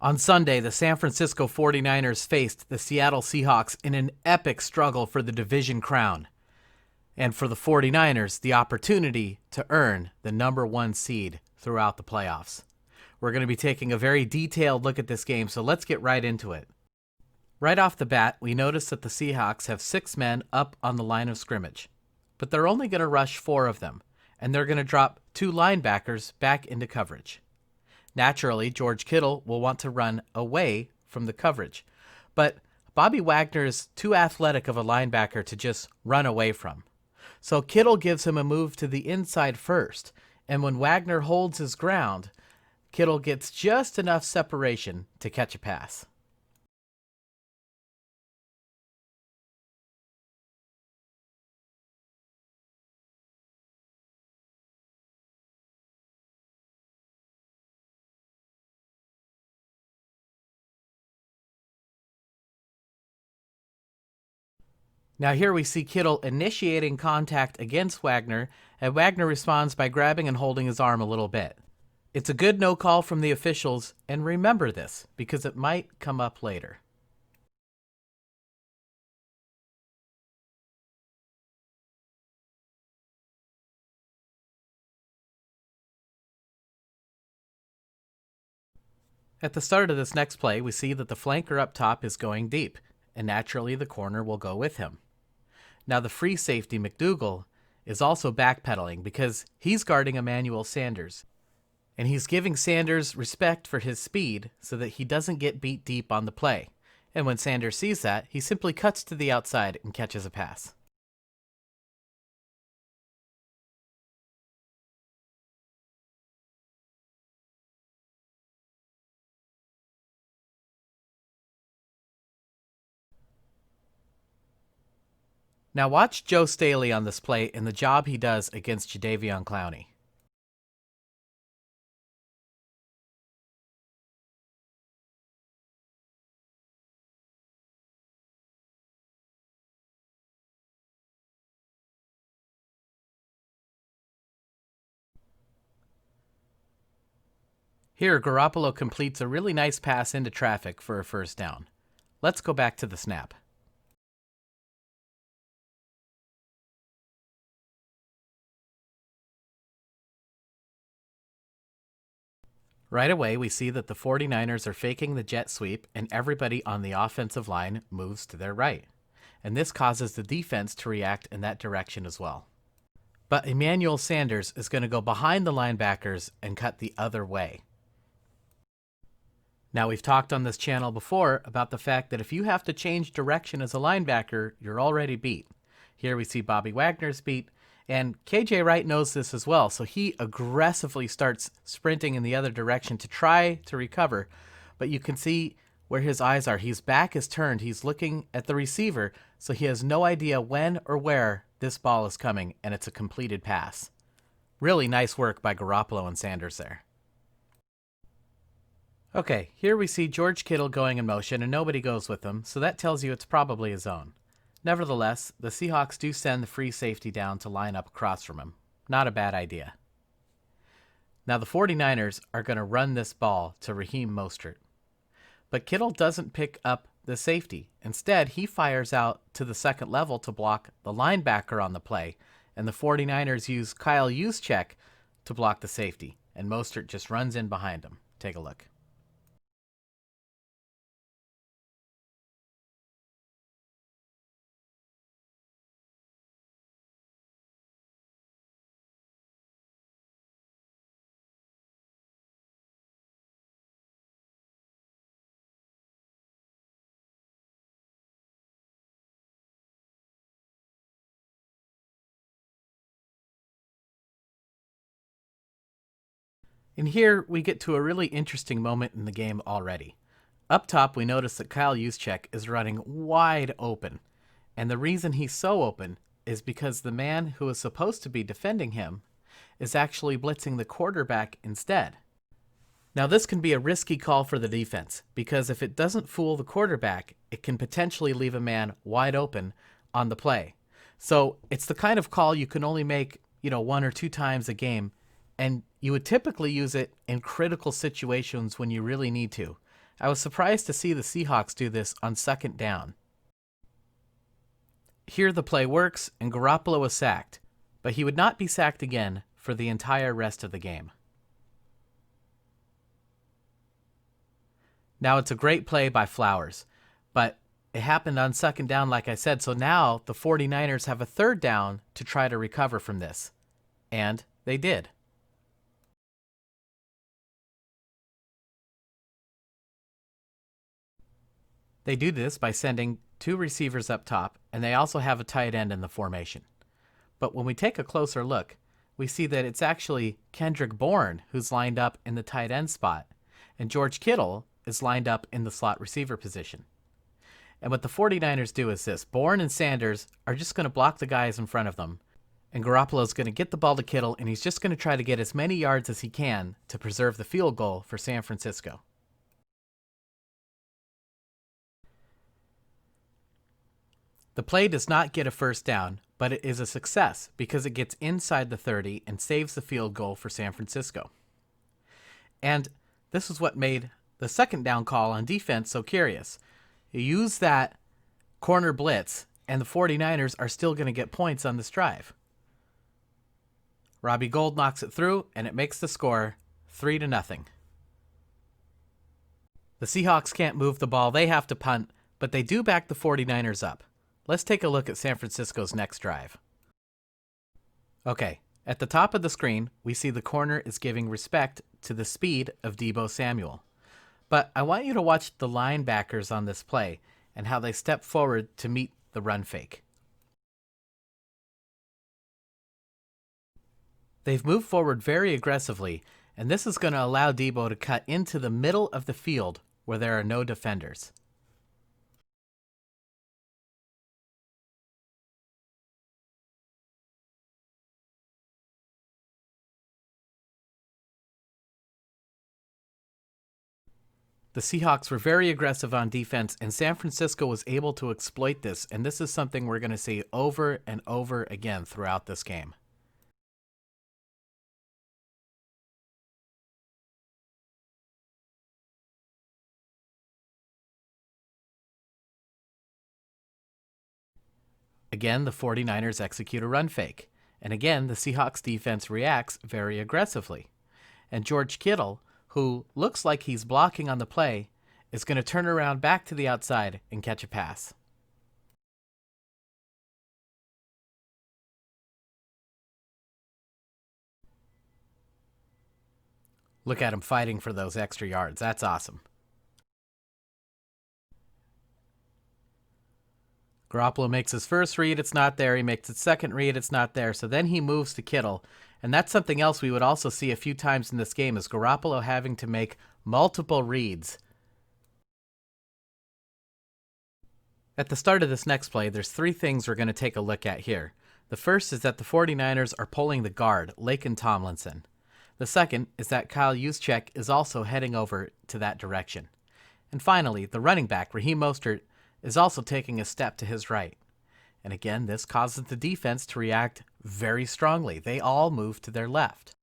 On Sunday, the San Francisco 49ers faced the Seattle Seahawks in an epic struggle for the division crown, and for the 49ers, the opportunity to earn the number one seed throughout the playoffs. We're going to be taking a very detailed look at this game, so let's get right into it. Right off the bat, we notice that the Seahawks have 6 men up on the line of scrimmage, but they're only going to rush 4 of them, and they're going to drop 2 linebackers back into coverage. Naturally, George Kittle will want to run away from the coverage, but Bobby Wagner is too athletic of a linebacker to just run away from. So Kittle gives him a move to the inside first, and when Wagner holds his ground, Kittle gets just enough separation to catch a pass. Now here we see Kittle initiating contact against Wagner, and Wagner responds by grabbing and holding his arm a little bit. It's a good no call from the officials, and remember this, because it might come up later. At the start of this next play, we see that the flanker up top is going deep, and naturally the corner will go with him. Now the free safety, McDougal, is also backpedaling because he's guarding Emmanuel Sanders, and he's giving Sanders respect for his speed so that he doesn't get beat deep on the play. And when Sanders sees that, he simply cuts to the outside and catches a pass. Now watch Joe Staley on this play and the job he does against Jadeveon Clowney. Here, Garoppolo completes a really nice pass into traffic for a first down. Let's go back to the snap. Right away, we see that the 49ers are faking the jet sweep and everybody on the offensive line moves to their right. And this causes the defense to react in that direction as well. But Emmanuel Sanders is going to go behind the linebackers and cut the other way. Now, we've talked on this channel before about the fact that if you have to change direction as a linebacker, you're already beat. Here we see Bobby Wagner's beat, and KJ Wright knows this as well, so he aggressively starts sprinting in the other direction to try to recover. But you can see where his eyes are. His back is turned. He's looking at the receiver, so he has no idea when or where this ball is coming, and it's a completed pass. Really nice work by Garoppolo and Sanders there. Okay, here we see George Kittle going in motion, and nobody goes with him, so that tells you it's probably a zone. Nevertheless, the Seahawks do send the free safety down to line up across from him. Not a bad idea. Now the 49ers are going to run this ball to Raheem Mostert. But Kittle doesn't pick up the safety. Instead, he fires out to the second level to block the linebacker on the play, and the 49ers use Kyle Juszczyk to block the safety, and Mostert just runs in behind him. Take a look. And here we get to a really interesting moment in the game already. Up top, we notice that Kyle Juszczyk is running wide open. And the reason he's so open is because the man who is supposed to be defending him is actually blitzing the quarterback instead. Now, this can be a risky call for the defense because if it doesn't fool the quarterback, it can potentially leave a man wide open on the play. So it's the kind of call you can only make, 1 or 2 times a game, and you would typically use it in critical situations when you really need to. I was surprised to see the Seahawks do this on second down. Here the play works and Garoppolo was sacked, but he would not be sacked again for the entire rest of the game. Now it's a great play by Flowers, but it happened on second down like I said, so now the 49ers have a third down to try to recover from this. And they did. They do this by sending two receivers up top, and they also have a tight end in the formation. But when we take a closer look, we see that it's actually Kendrick Bourne who's lined up in the tight end spot, and George Kittle is lined up in the slot receiver position. And what the 49ers do is this. Bourne and Sanders are just going to block the guys in front of them, and Garoppolo's going to get the ball to Kittle, and he's just going to try to get as many yards as he can to preserve the field goal for San Francisco. The play does not get a first down, but it is a success because it gets inside the 30 and saves the field goal for San Francisco. And this is what made the second down call on defense so curious. You use that corner blitz, and the 49ers are still going to get points on this drive. Robbie Gould knocks it through, and it makes the score 3-0. The Seahawks can't move the ball. They have to punt, but they do back the 49ers up. Let's take a look at San Francisco's next drive. Okay, at the top of the screen, we see the corner is giving respect to the speed of Deebo Samuel. But I want you to watch the linebackers on this play and how they step forward to meet the run fake. They've moved forward very aggressively, and this is going to allow Deebo to cut into the middle of the field where there are no defenders. The Seahawks were very aggressive on defense, and San Francisco was able to exploit this, and this is something we're going to see over and over again throughout this game. Again, the 49ers execute a run fake, and again, the Seahawks defense reacts very aggressively. And George Kittle, who looks like he's blocking on the play, is going to turn around back to the outside and catch a pass. Look at him fighting for those extra yards. That's awesome. Garoppolo makes his first read, it's not there. He makes his second read, it's not there. So then he moves to Kittle. And that's something else we would also see a few times in this game, is Garoppolo having to make multiple reads. At the start of this next play, there's three things we're going to take a look at here. The first is that the 49ers are pulling the guard, Laken Tomlinson. The second is that Kyle Juszczyk is also heading over to that direction. And finally, the running back, Raheem Mostert, is also taking a step to his right. And again, this causes the defense to react very strongly. They all move to their left.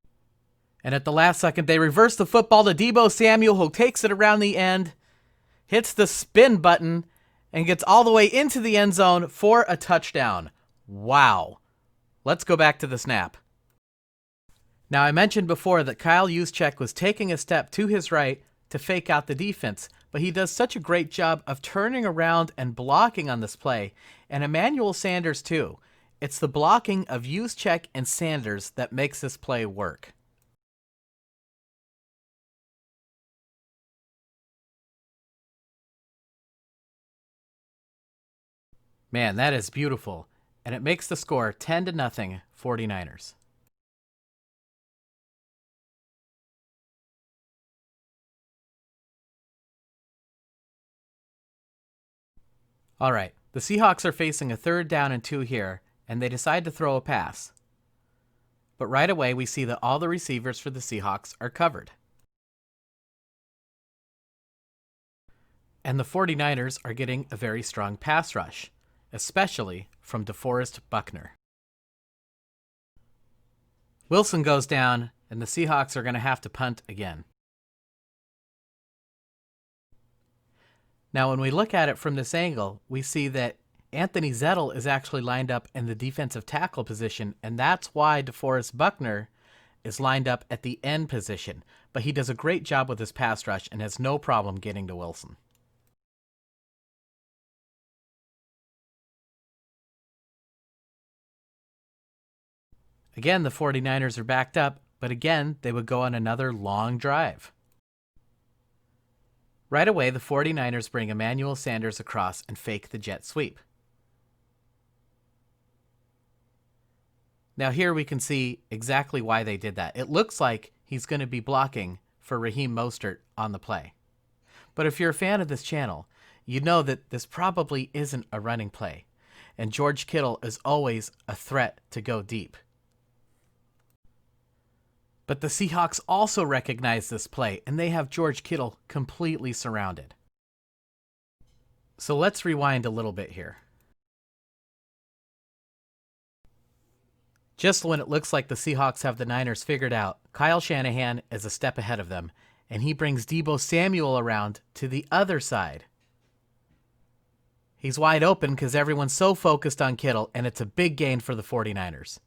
And at the last second, they reverse the football to Deebo Samuel, who takes it around the end, hits the spin button, and gets all the way into the end zone for a touchdown. Wow. Let's go back to the snap. Now, I mentioned before that Kyle Juszczyk was taking a step to his right to fake out the defense, but he does such a great job of turning around and blocking on this play, and Emmanuel Sanders too. It's the blocking of Juszczyk and Sanders that makes this play work. Man, that is beautiful, and it makes the score 10-0 49ers. All right, the Seahawks are facing a 3rd down and 2 here, and they decide to throw a pass. But right away, we see that all the receivers for the Seahawks are covered. And the 49ers are getting a very strong pass rush, especially from DeForest Buckner. Wilson goes down, and the Seahawks are going to have to punt again. Now, when we look at it from this angle, we see that Anthony Zettel is actually lined up in the defensive tackle position, and that's why DeForest Buckner is lined up at the end position. But he does a great job with his pass rush and has no problem getting to Wilson. Again, the 49ers are backed up, but again, they would go on another long drive. Right away, the 49ers bring Emmanuel Sanders across and fake the jet sweep. Now here we can see exactly why they did that. It looks like he's going to be blocking for Raheem Mostert on the play. But if you're a fan of this channel, you know that this probably isn't a running play, and George Kittle is always a threat to go deep. But the Seahawks also recognize this play, and they have George Kittle completely surrounded. So let's rewind a little bit here. Just when it looks like the Seahawks have the Niners figured out, Kyle Shanahan is a step ahead of them, and he brings Deebo Samuel around to the other side. He's wide open because everyone's so focused on Kittle, and it's a big gain for the 49ers.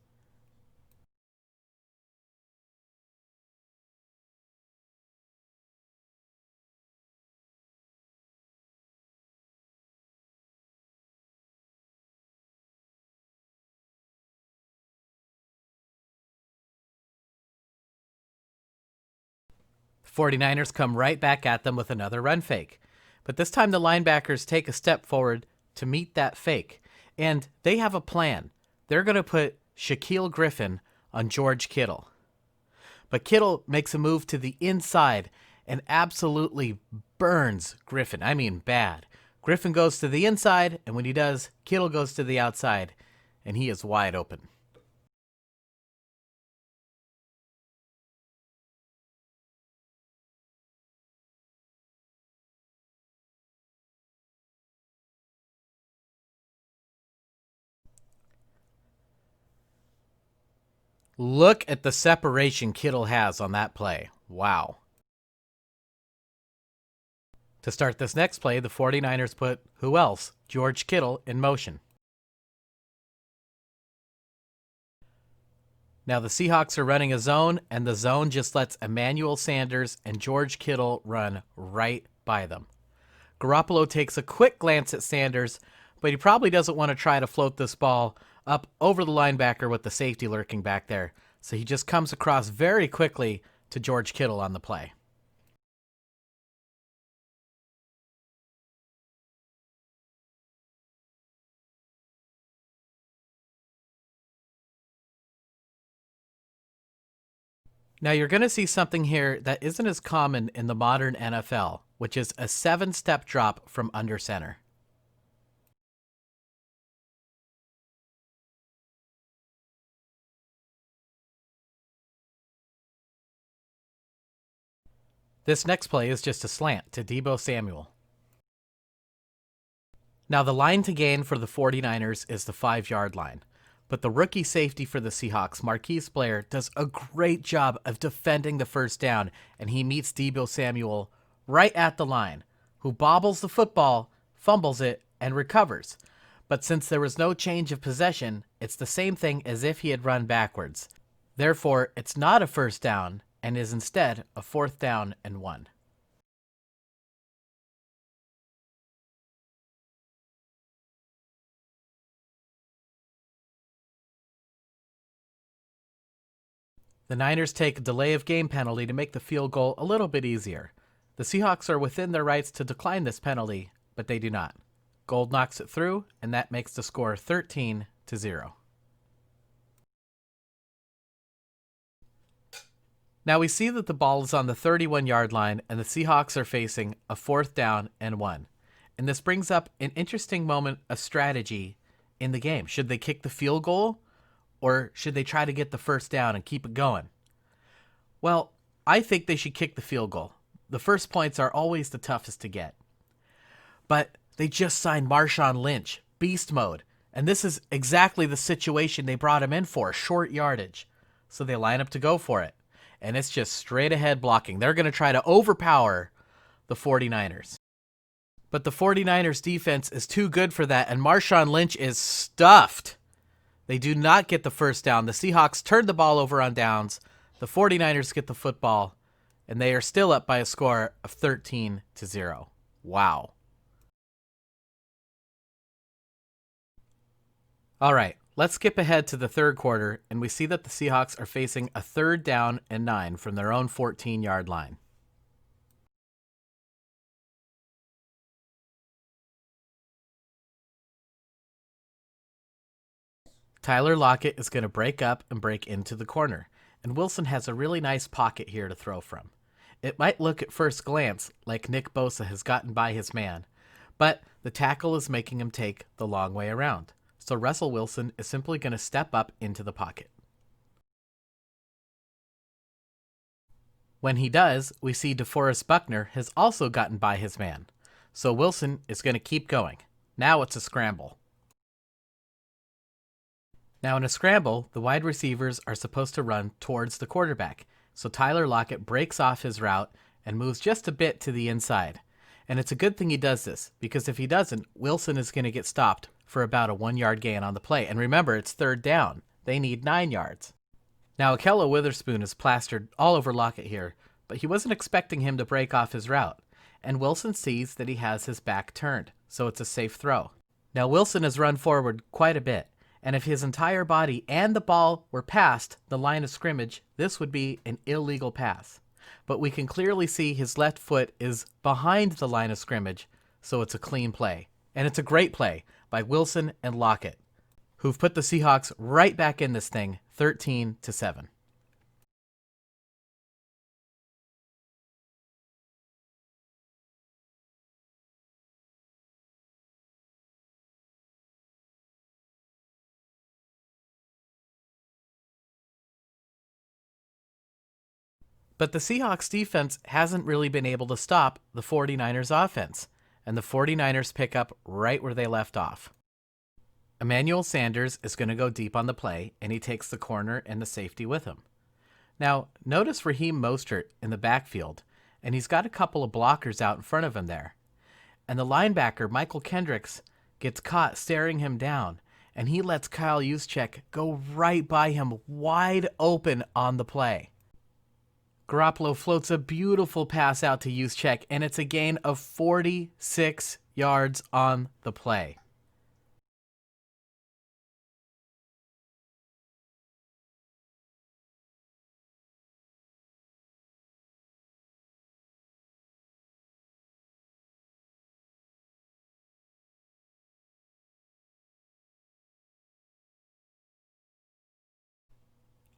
The 49ers come right back at them with another run fake. But this time the linebackers take a step forward to meet that fake. And they have a plan. They're going to put Shaquille Griffin on George Kittle. But Kittle makes a move to the inside and absolutely burns Griffin. I mean bad. Griffin goes to the inside, and when he does, Kittle goes to the outside, and he is wide open. Look at the separation Kittle has on that play. Wow. To start this next play, the 49ers put, who else? George Kittle in motion. Now the Seahawks are running a zone, and the zone just lets Emmanuel Sanders and George Kittle run right by them. Garoppolo takes a quick glance at Sanders, but he probably doesn't want to try to float this ball up over the linebacker with the safety lurking back there. So he just comes across very quickly to George Kittle on the play. Now you're going to see something here that isn't as common in the modern NFL, which is a 7-step drop from under center. This next play is just a slant to Deebo Samuel. Now the line to gain for the 49ers is the 5-yard line. But the rookie safety for the Seahawks, Marquise Blair, does a great job of defending the first down, and he meets Deebo Samuel right at the line, who bobbles the football, fumbles it, and recovers. But since there was no change of possession, it's the same thing as if he had run backwards. Therefore, it's not a first down, and is instead a 4th down and 1. The Niners take a delay of game penalty to make the field goal a little bit easier. The Seahawks are within their rights to decline this penalty, but they do not. Gold knocks it through, and that makes the score 13-0. Now we see that the ball is on the 31-yard line, and the Seahawks are facing a 4th down and 1. And this brings up an interesting moment of strategy in the game. Should they kick the field goal, or should they try to get the first down and keep it going? Well, I think they should kick the field goal. The first points are always the toughest to get. But they just signed Marshawn Lynch, beast mode, and this is exactly the situation they brought him in for, short yardage. So they line up to go for it, and it's just straight ahead blocking. They're going to try to overpower the 49ers. But the 49ers defense is too good for that, and Marshawn Lynch is stuffed. They do not get the first down. The Seahawks turn the ball over on downs. The 49ers get the football, and they are still up by a score of 13-0. Wow. All right, let's skip ahead to the third quarter, and we see that the Seahawks are facing a 3rd down and 9 from their own 14-yard line. Tyler Lockett is going to break up and break into the corner, and Wilson has a really nice pocket here to throw from. It might look at first glance like Nick Bosa has gotten by his man, but the tackle is making him take the long way around. So Russell Wilson is simply going to step up into the pocket. When he does, we see DeForest Buckner has also gotten by his man. So Wilson is going to keep going. Now it's a scramble. Now in a scramble, the wide receivers are supposed to run towards the quarterback. So Tyler Lockett breaks off his route and moves just a bit to the inside. And it's a good thing he does this, because if he doesn't, Wilson is going to get stopped for about a 1-yard gain on the play. And remember, it's 3rd down. They need 9 yards. Now, Ahkello Witherspoon is plastered all over Lockett here, but he wasn't expecting him to break off his route. And Wilson sees that he has his back turned, so it's a safe throw. Now, Wilson has run forward quite a bit, and if his entire body and the ball were past the line of scrimmage, this would be an illegal pass. But we can clearly see his left foot is behind the line of scrimmage, so it's a clean play. And it's a great play by Wilson and Lockett, who've put the Seahawks right back in this thing, 13-7. But the Seahawks defense hasn't really been able to stop the 49ers offense, and the 49ers pick up right where they left off. Emmanuel Sanders is going to go deep on the play, and he takes the corner and the safety with him. Now, notice Raheem Mostert in the backfield, and he's got a couple of blockers out in front of him there. And the linebacker, Michael Kendricks, gets caught staring him down, and he lets Kyle Juszczyk go right by him wide open on the play. Garoppolo floats a beautiful pass out to Juszczyk, and it's a gain of 46 yards on the play.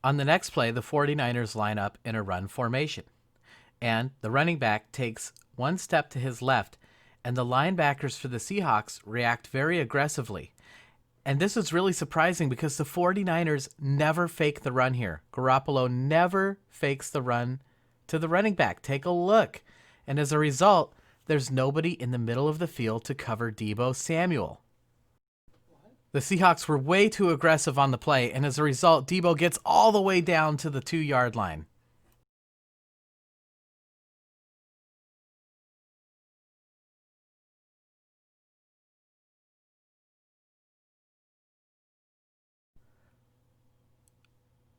On the next play, the 49ers line up in a run formation, and the running back takes one step to his left, and the linebackers for the Seahawks react very aggressively. And this is really surprising because the 49ers never fake the run here. Garoppolo never fakes the run to the running back. Take a look. And as a result, there's nobody in the middle of the field to cover Deebo Samuel. The Seahawks were way too aggressive on the play, and as a result, Deebo gets all the way down to the 2-yard line.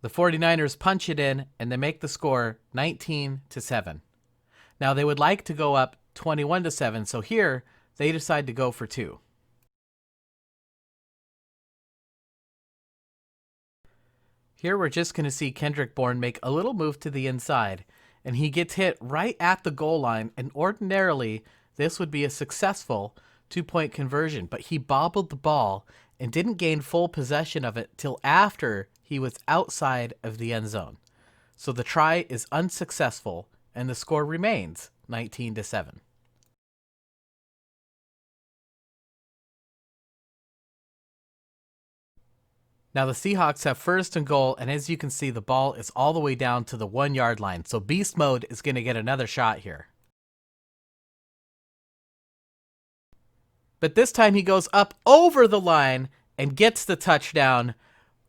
The 49ers punch it in, and they make the score 19-7. Now, they would like to go up 21-7, so here they decide to go for 2. Here we're just going to see Kendrick Bourne make a little move to the inside, and he gets hit right at the goal line, and ordinarily this would be a successful 2-point conversion, but he bobbled the ball and didn't gain full possession of it till after he was outside of the end zone. So the try is unsuccessful, and the score remains 19-7. Now the Seahawks have 1st and goal, and as you can see, the ball is all the way down to the 1-yard line. So Beast Mode is going to get another shot here. But this time he goes up over the line and gets the touchdown.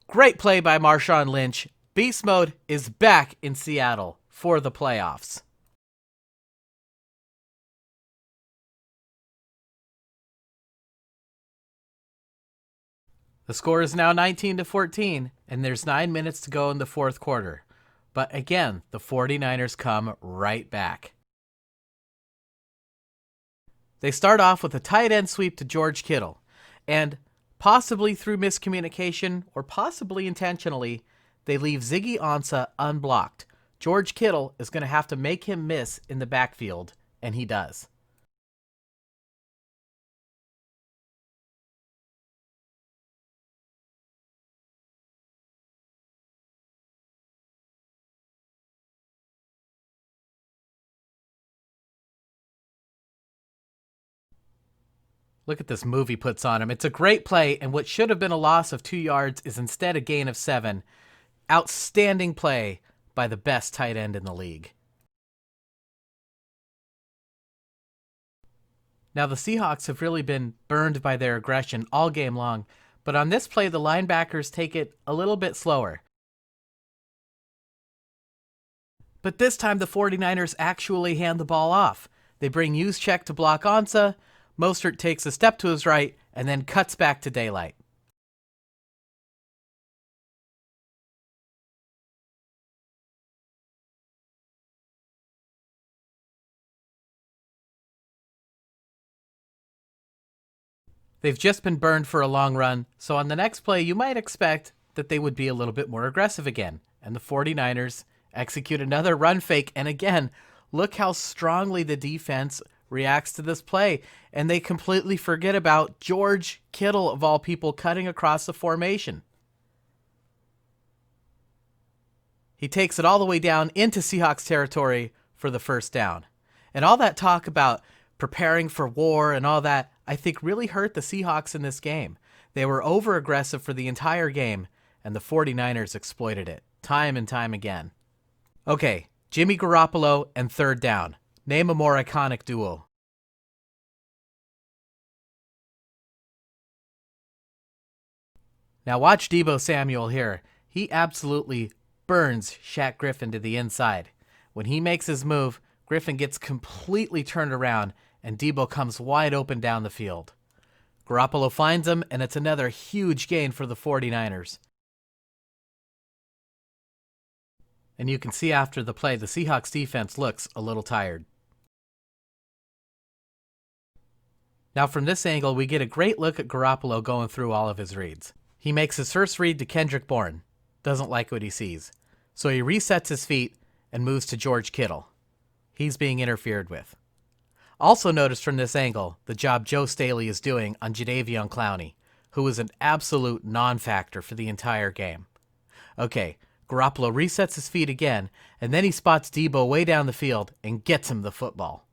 Great play by Marshawn Lynch. Beast Mode is back in Seattle for the playoffs. The score is now 19-14, and there's 9 minutes to go in the fourth quarter. But again, the 49ers come right back. They start off with a tight end sweep to George Kittle, and possibly through miscommunication or possibly intentionally, they leave Ziggy Ansah unblocked. George Kittle is going to have to make him miss in the backfield, and he does. Look at this move he puts on him. It's a great play, and what should have been a loss of 2 yards is instead a gain of 7. Outstanding play by the best tight end in the league. Now, the Seahawks have really been burned by their aggression all game long, but on this play, the linebackers take it a little bit slower. But this time, the 49ers actually hand the ball off. They bring Juszczyk to block Ansah. Mostert takes a step to his right and then cuts back to daylight. They've just been burned for a long run, so on the next play, you might expect that they would be a little bit more aggressive again. And the 49ers execute another run fake, and again, look how strongly the defense reacts to this play, and they completely forget about George Kittle, of all people, cutting across the formation. He takes it all the way down into Seahawks territory for the first down. And all that talk about preparing for war and all that, I think really hurt the Seahawks in this game. They were over-aggressive for the entire game, and the 49ers exploited it time and time again. Okay, Jimmy Garoppolo and third down. Name a more iconic duo. Now watch Deebo Samuel here. He absolutely burns Shaq Griffin to the inside. When he makes his move, Griffin gets completely turned around, and Deebo comes wide open down the field. Garoppolo finds him, and it's another huge gain for the 49ers. And you can see after the play, the Seahawks defense looks a little tired. Now from this angle, we get a great look at Garoppolo going through all of his reads. He makes his first read to Kendrick Bourne. Doesn't like what he sees. So he resets his feet and moves to George Kittle. He's being interfered with. Also notice from this angle the job Joe Staley is doing on Jadeveon Clowney, who is an absolute non-factor for the entire game. Okay, Garoppolo resets his feet again, and then he spots Deebo way down the field and gets him the football.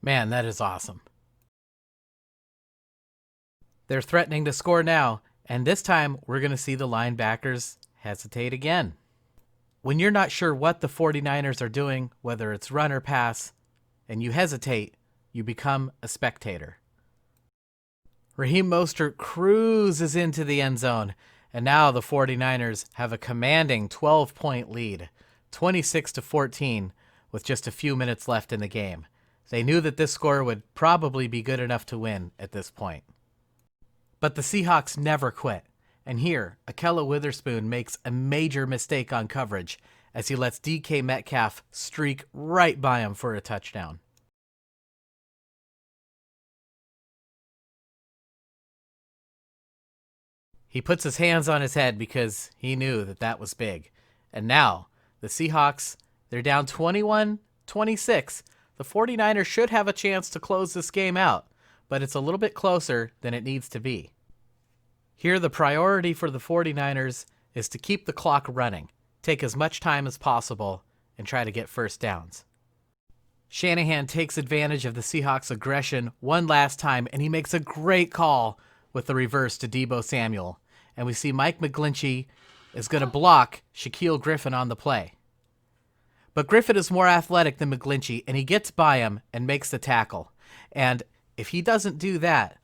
Man, that is awesome. They're threatening to score now, and this time we're going to see the linebackers hesitate again. When you're not sure what the 49ers are doing, whether it's run or pass, and you hesitate, you become a spectator. Raheem Mostert cruises into the end zone, and now the 49ers have a commanding 12-point lead, 26-14, with just a few minutes left in the game. They knew that this score would probably be good enough to win at this point. But the Seahawks never quit. And here, Ahkello Witherspoon makes a major mistake on coverage as he lets DK Metcalf streak right by him for a touchdown. He puts his hands on his head because he knew that that was big. And now, the Seahawks, they're down 21-26. The 49ers should have a chance to close this game out, but it's a little bit closer than it needs to be. Here, the priority for the 49ers is to keep the clock running, take as much time as possible, and try to get first downs. Shanahan takes advantage of the Seahawks' aggression one last time, and he makes a great call with the reverse to Deebo Samuel. And we see Mike McGlinchey is going to block Shaquille Griffin on the play. But Griffin is more athletic than McGlinchey, and he gets by him and makes the tackle. And if he doesn't do that,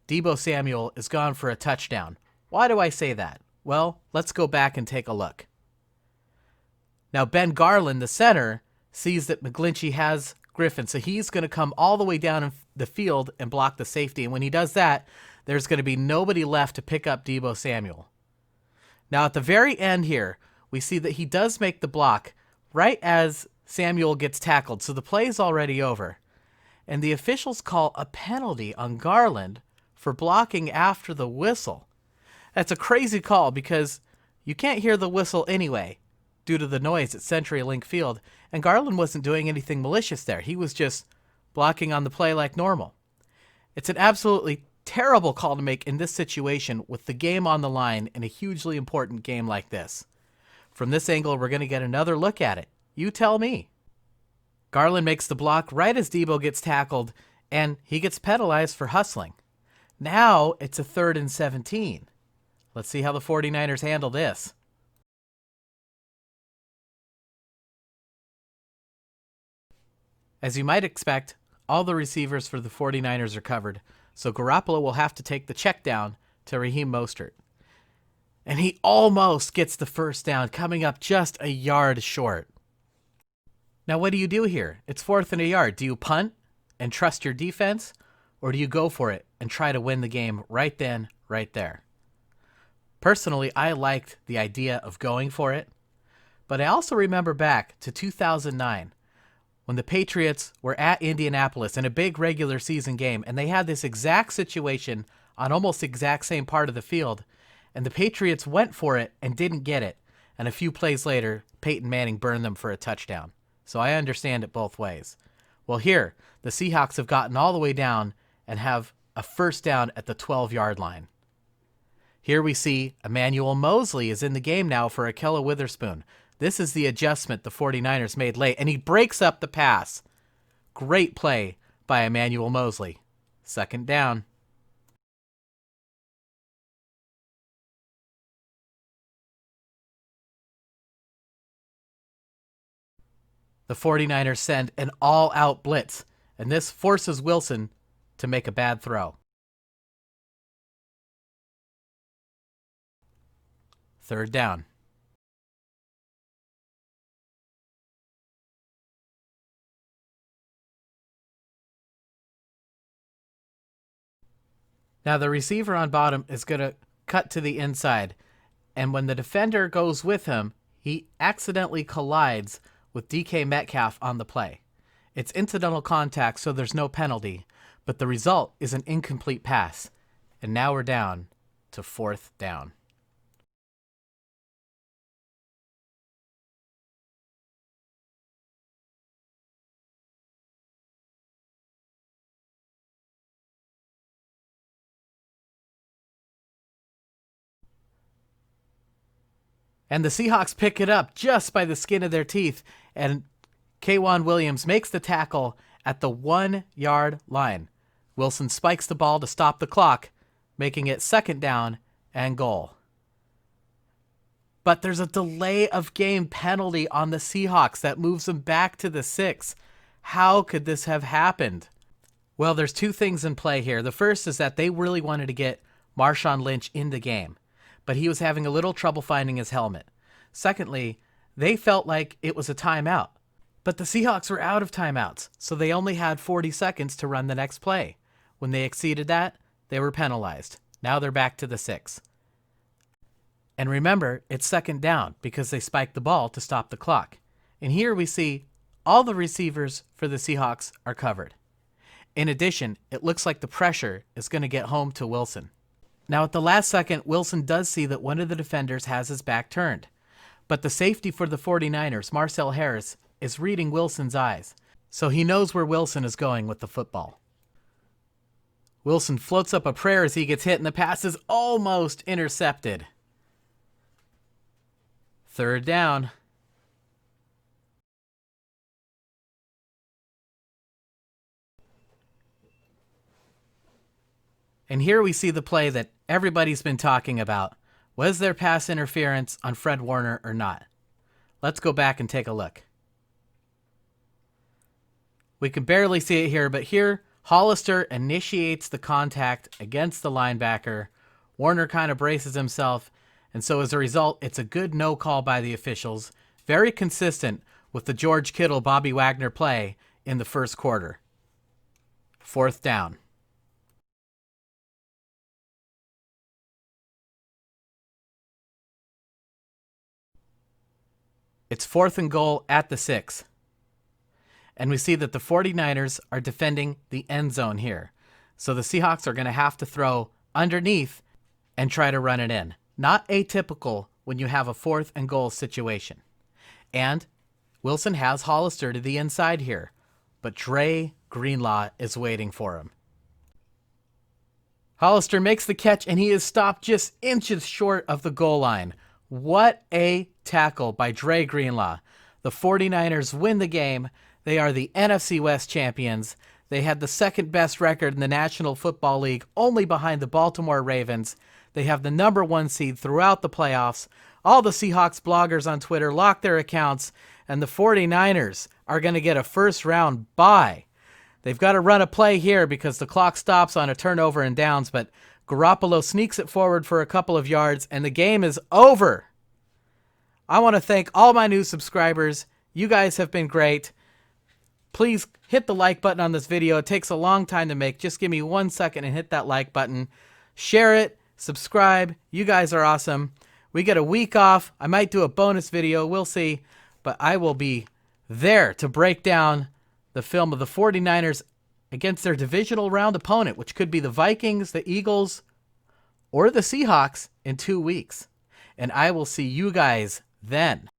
Deebo Samuel is gone for a touchdown. Why do I say that? Well, let's go back and take a look. Now, Ben Garland, the center, sees that McGlinchey has Griffin. So he's going to come all the way down the field and block the safety. And when he does that, there's going to be nobody left to pick up Deebo Samuel. Now at the very end here, we see that he does make the block right as Samuel gets tackled. So the play is already over. And the officials call a penalty on Garland for blocking after the whistle. That's a crazy call because you can't hear the whistle anyway due to the noise at CenturyLink Field, and Garland wasn't doing anything malicious there. He was just blocking on the play like normal. It's an absolutely terrible call to make in this situation with the game on the line in a hugely important game like this. From this angle, we're going to get another look at it. You tell me. Garland makes the block right as Deebo gets tackled, and he gets penalized for hustling. Now it's a 3rd and 17. Let's see how the 49ers handle this. As you might expect, all the receivers for the 49ers are covered, so Garoppolo will have to take the check down to Raheem Mostert. And he almost gets the first down, coming up just a yard short. Now what do you do here? It's 4th and a yard. Do you punt and trust your defense, or do you go for it and try to win the game right then, right there? Personally, I liked the idea of going for it, but I also remember back to 2009 when the Patriots were at Indianapolis in a big regular season game, and they had this exact situation on almost the exact same part of the field, and the Patriots went for it and didn't get it, and a few plays later, Peyton Manning burned them for a touchdown. So I understand it both ways. Well, here, the Seahawks have gotten all the way down and have a first down at the 12-yard line. Here we see Emmanuel Moseley is in the game now for Ahkello Witherspoon. This is the adjustment the 49ers made late, and he breaks up the pass. Great play by Emmanuel Moseley. 2nd down. The 49ers send an all-out blitz, and this forces Wilson to make a bad throw. 3rd down. Now the receiver on bottom is going to cut to the inside, and when the defender goes with him, he accidentally collides with DK Metcalf on the play. It's incidental contact, so there's no penalty, but the result is an incomplete pass, and now we're down to 4th down. And the Seahawks pick it up just by the skin of their teeth, and K'Wan Williams makes the tackle at the 1-yard line. Wilson spikes the ball to stop the clock, making it 2nd down and goal. But there's a delay of game penalty on the Seahawks that moves them back to the 6. How could this have happened? Well, there's 2 things in play here. The first is that they really wanted to get Marshawn Lynch in the game, but he was having a little trouble finding his helmet. Secondly, they felt like it was a timeout, but the Seahawks were out of timeouts, so they only had 40 seconds to run the next play. When they exceeded that, they were penalized. Now they're back to the 6. And remember, it's 2nd down because they spiked the ball to stop the clock. And here we see all the receivers for the Seahawks are covered. In addition, it looks like the pressure is going to get home to Wilson. Now at the last second, Wilson does see that one of the defenders has his back turned. But the safety for the 49ers, Marcel Harris, is reading Wilson's eyes, so he knows where Wilson is going with the football. Wilson floats up a prayer as he gets hit, and the pass is almost intercepted. 3rd down. And here we see the play that everybody's been talking about. Was there pass interference on Fred Warner or not? Let's go back and take a look. We can barely see it here, but here Hollister initiates the contact against the linebacker. Warner kind of braces himself, and so as a result, it's a good no call by the officials. Very consistent with the George Kittle, Bobby Wagner play in the first quarter. 4th down. It's 4th and goal at the 6. And we see that the 49ers are defending the end zone here. So the Seahawks are going to have to throw underneath and try to run it in. Not atypical when you have a 4th and goal situation. And Wilson has Hollister to the inside here, but Dre Greenlaw is waiting for him. Hollister makes the catch, and he is stopped just inches short of the goal line. What a tackle by Dre Greenlaw. The 49ers win the game. They are the NFC West champions. They had the second best record in the National Football League, only behind the Baltimore Ravens. They have the number 1 seed throughout the playoffs. All the Seahawks bloggers on Twitter lock their accounts, and the 49ers are going to get a first-round bye. They've got to run a play here because the clock stops on a turnover and downs, but Garoppolo sneaks it forward for a couple of yards, and the game is over. I want to thank all my new subscribers. You guys have been great. Please hit the like button on this video. It takes a long time to make. Just give me 1 second and hit that like button. Share it. Subscribe. You guys are awesome. We get a week off. I might do a bonus video. We'll see. But I will be there to break down the film of the 49ers against their divisional round opponent, which could be the Vikings, the Eagles, or the Seahawks in 2 weeks. And I will see you guys then.